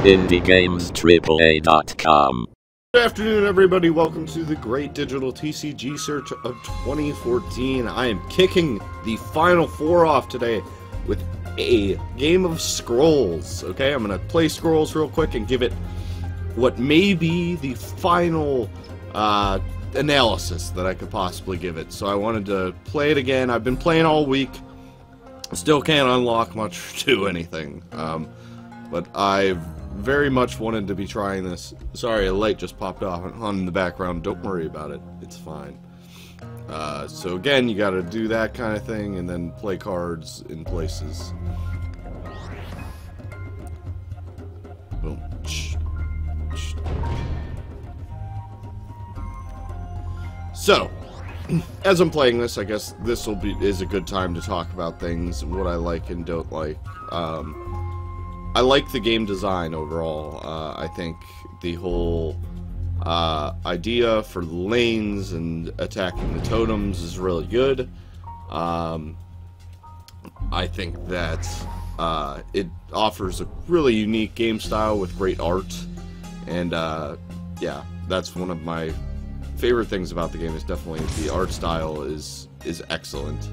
IndieGamesAAA.com. Good afternoon, everybody. Welcome to the Great Digital TCG Search of 2014. I am kicking the Final Four off today with a game of Scrolls. Okay, I'm going to play Scrolls real quick and give it what may be the final analysis that I could possibly give it. So I wanted to play it again. I've been playing all week. Still can't unlock much to anything. But I've very much wanted to be trying this. Sorry, a light just popped off on in the background. Don't worry about it. It's fine. So again, you gotta do that kind of thing and then play cards in places. Boom. So, as I'm playing this, I guess this is a good time to talk about things, what I like and don't like. I like the game design overall. I think the whole idea for the lanes and attacking the totems is really good. I think that it offers a really unique game style with great art, and yeah, that's one of my favorite things about the game. Is definitely the art style is excellent.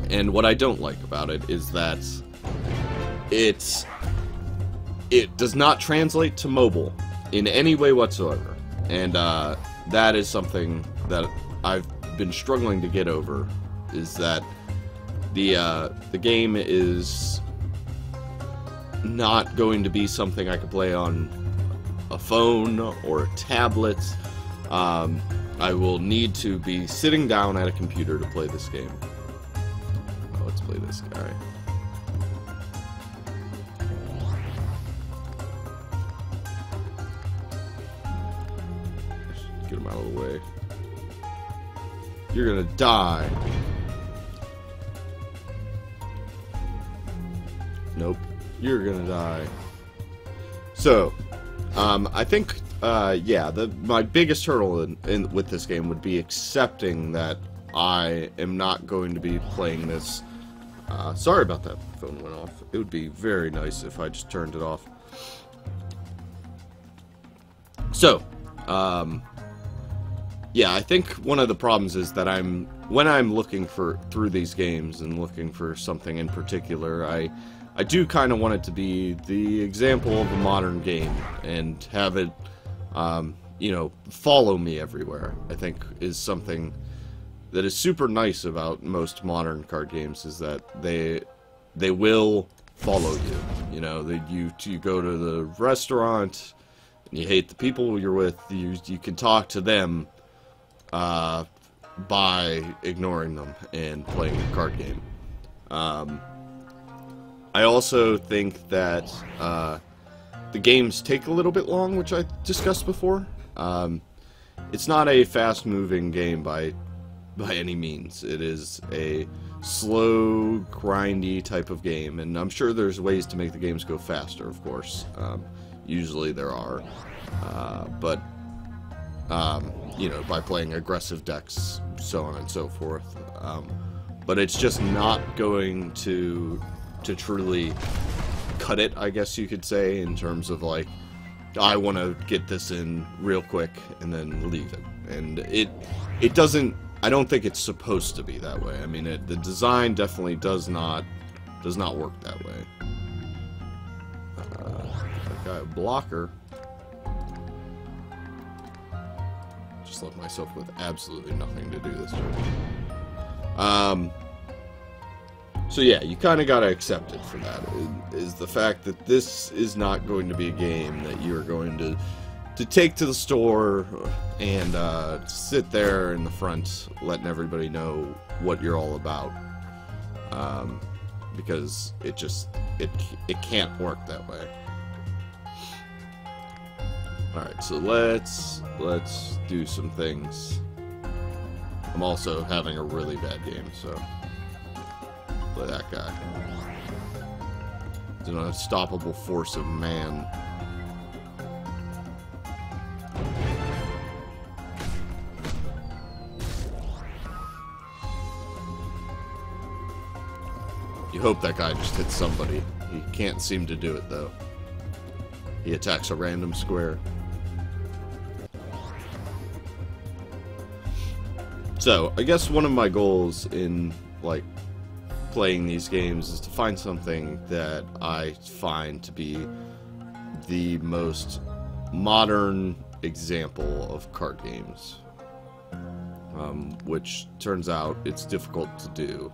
And what I don't like about it is that it does not translate to mobile in any way whatsoever, and that is something that I've been struggling to get over. Is that the game is not going to be something I could play on a phone or a tablet. I will need to be sitting down at a computer to play this game. Let's play this guy. Get him out of the way. You're gonna die. Nope. You're gonna die. So, I think, yeah, my biggest hurdle with this game would be accepting that I am not going to be playing this. Sorry about that. Phone went off. It would be very nice if I just turned it off. So, yeah, I think one of the problems is that when I'm looking through these games and looking for something in particular, I do kind of want it to be the example of a modern game and have it, you know, follow me everywhere. I think is something that is super nice about most modern card games, is that they will follow you. You know, you go to the restaurant and you hate the people you're with, you can talk to them by ignoring them and playing a card game. I also think that the games take a little bit long, which I discussed before. It's not a fast-moving game by any means. It is a slow, grindy type of game, and I'm sure there's ways to make the games go faster, of course. Usually there are. But, you know, by playing aggressive decks, so on and so forth. But it's just not going to truly cut it, I guess you could say, in terms of, like, I want to get this in real quick and then leave it. And it doesn't, I don't think it's supposed to be that way. I mean, the design definitely does not work that way. I've got a blocker. Just left myself with absolutely nothing to do this turn. So yeah, you kind of got to accept it for that. Is the fact that this is not going to be a game that you're going to take to the store and sit there in the front letting everybody know what you're all about, because it can't work that way. Alright, so let's do some things. I'm also having a really bad game, so play that guy. He's an unstoppable force of man. You hope that guy just hits somebody. He can't seem to do it, though. He attacks a random square. So, I guess one of my goals in, like, playing these games is to find something that I find to be the most modern example of card games. Which turns out it's difficult to do.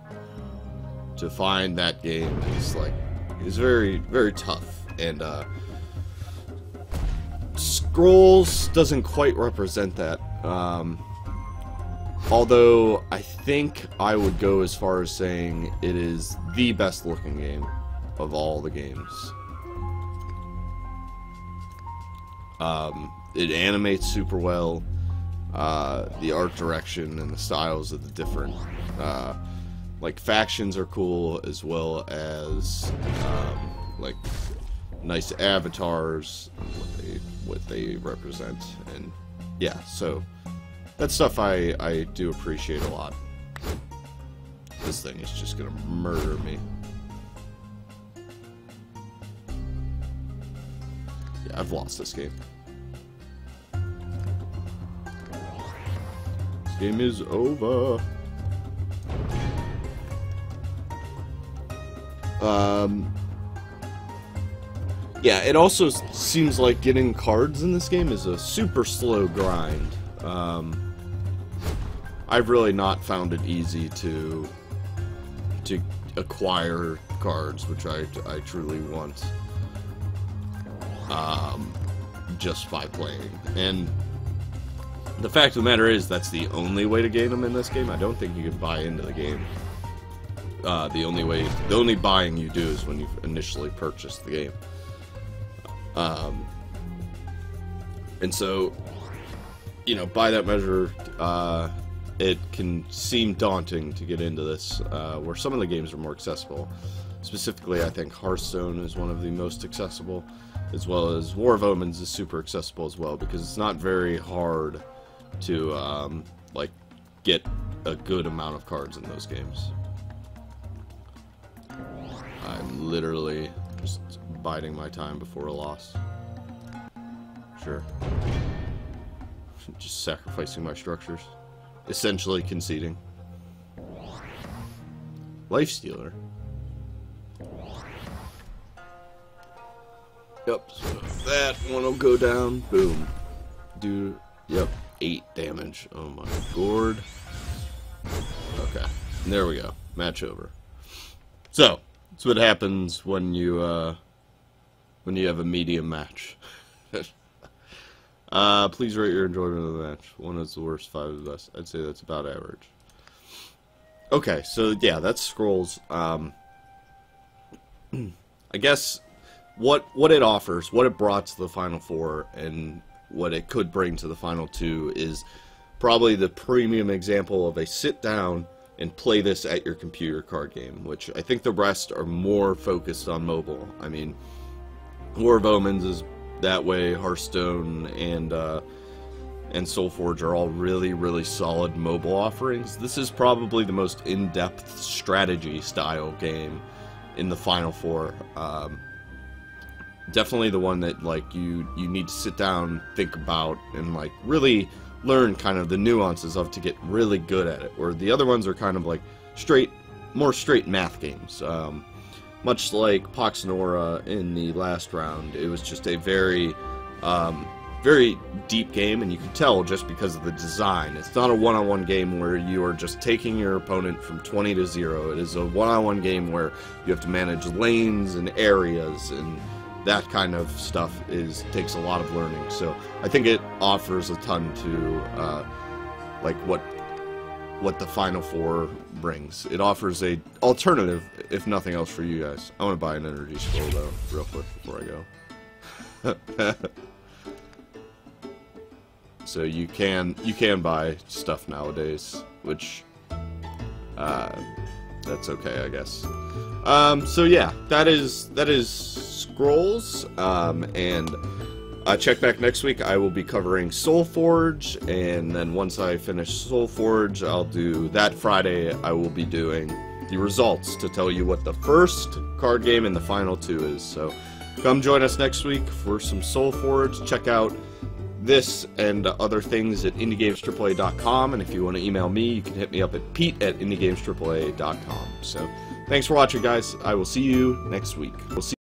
To find that game is very, very tough. And, Scrolls doesn't quite represent that. Although, I think I would go as far as saying it is the best looking game of all the games. It animates super well. The art direction and the styles of the different, like, factions are cool, as well as, like, nice avatars, what they represent, and, yeah, so... That stuff I do appreciate a lot. This thing is just gonna murder me. Yeah, I've lost this game. This game is over. Yeah, it also seems like getting cards in this game is a super slow grind. I've really not found it easy to acquire cards, which I truly want, just by playing. And the fact of the matter is, that's the only way to gain them in this game. I don't think you can buy into the game. The only buying you do is when you initially purchase the game. And so, you know, by that measure, it can seem daunting to get into this, where some of the games are more accessible. Specifically, I think Hearthstone is one of the most accessible, as well as War of Omens is super accessible as well, because it's not very hard to, like, get a good amount of cards in those games. I'm literally just biding my time before a loss. Sure. Just sacrificing my structures. Essentially conceding. Lifestealer. Yep, so that one will go down. Boom. Do, yep, 8 damage. Oh my god. Okay, there we go. Match over. So, that's what happens when you have a medium match. Please rate your enjoyment of the match. 1 is the worst, 5 is the best. I'd say that's about average. Okay, so yeah, that's Scrolls. I guess what it offers, what it brought to the Final Four, and what it could bring to the Final Two is probably the premium example of a sit down and play this at your computer card game, which I think the rest are more focused on mobile. I mean, War of Omens is that way, Hearthstone and Soulforge are all really, really solid mobile offerings. This is probably the most in-depth strategy style game in the Final Four. Definitely the one that, like, you need to sit down, think about, and, like, really learn kind of the nuances of to get really good at it. Where the other ones are kind of like more straight math games. Much like Pox and Aura in the last round, it was just a very, very deep game, and you can tell just because of the design. It's not a one-on-one game where you are just taking your opponent from 20 to 0. It is a one-on-one game where you have to manage lanes and areas, and that kind of stuff takes a lot of learning. So I think it offers a ton to, like, what the Final Four brings. It offers a alternative, if nothing else, for you guys. I want to buy an energy scroll, though, real quick before I go. So you can buy stuff nowadays, which that's okay, I guess. So yeah, that is Scrolls, and check back next week. I will be covering Soulforge, and then once I finish Soulforge, I'll do that Friday. I will be doing the results to tell you what the first card game and the final two is. So come join us next week for some Soul Forge. Check out this and other things at indiegamestriple.com, and if you want to email me, you can hit me up at pete@indiegamestriple.com. So thanks for watching, guys. I will see you next week. We'll see